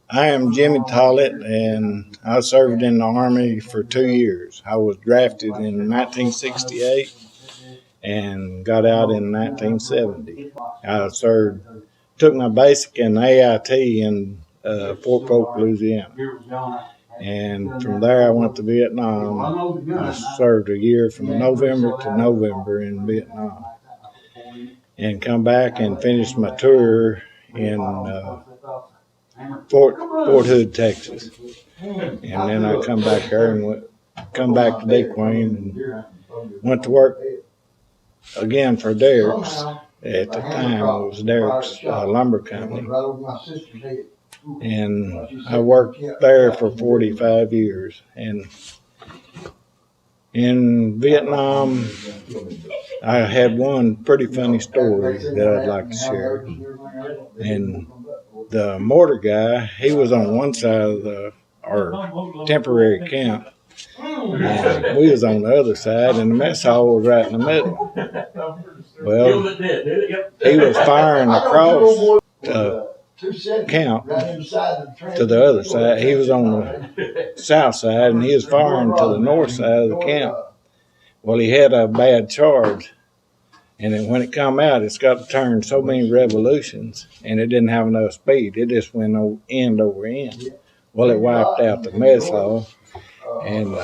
I am Jimmie Tollett, and I served in the Army for 2 years. I was drafted in 1968 and got out in 1970. I took my basic in AIT in Fort Polk, Louisiana. And from there I went to Vietnam. I served a year from November to November in Vietnam. And come back and finished my tour in Fort Hood, Texas. And then I come back there and come back to DeQueen and went to work again for Derek's. At the time, it was Derek's lumber company. And I worked there for 45 years. And in Vietnam, I had one pretty funny story that I'd like to share. And the mortar guy, he was on one side of our temporary camp, and we was on the other side, and the mess hall was right in the middle. Well, he was firing across the camp to the other side. He was on the south side, and he was firing to the north side of the camp. Well, he had a bad charge, and then when it come out, it's got to turn so many revolutions, and it didn't have enough speed. It just went end over end. Well, it wiped out the mess hall, and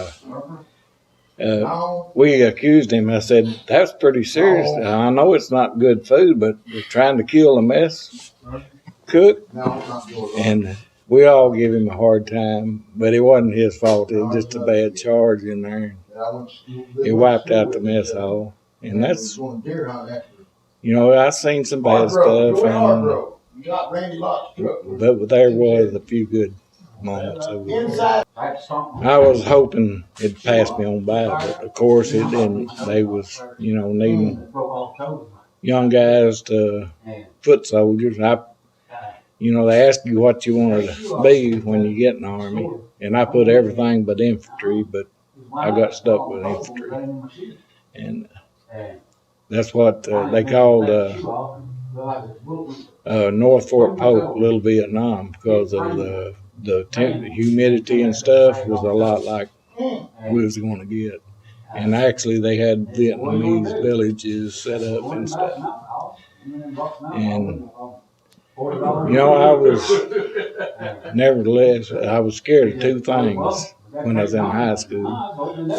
we accused him. I said, that's pretty serious. I know it's not good food, but we're trying to kill the mess cook. And we all give him a hard time, but it wasn't his fault. It was just a bad charge in there. It wiped out the mess hall. And that's, you know, I've seen some bad stuff, but there was a few good moments over there. I was hoping it'd pass me on by, but of course it didn't. They was, you know, needing young guys to foot soldiers. You know, they ask you what you wanted to be when you get in the Army, and I put everything but infantry, but I got stuck with infantry. And that's what they called North Fort Polk Little Vietnam, because of the humidity and stuff was a lot like we was going to get. And actually they had Vietnamese villages set up and stuff. And you know, nevertheless, I was scared of two things when I was in high school: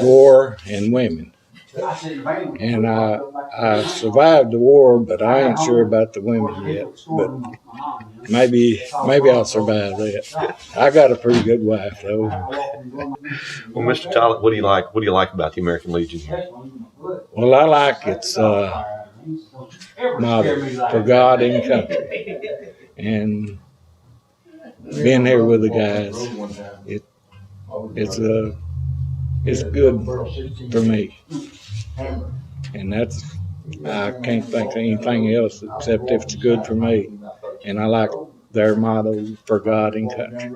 war and women. And I survived the war, but I ain't sure about the women yet. But maybe I'll survive that. I got a pretty good wife, though. Well, Mr. Tollett, what do you like? What do you like about the American Legion here? Well, I like its motto, for God and country. And being here with the guys, it's good for me. And I can't think of anything else except if it's good for me. And I like their motto, for God and country.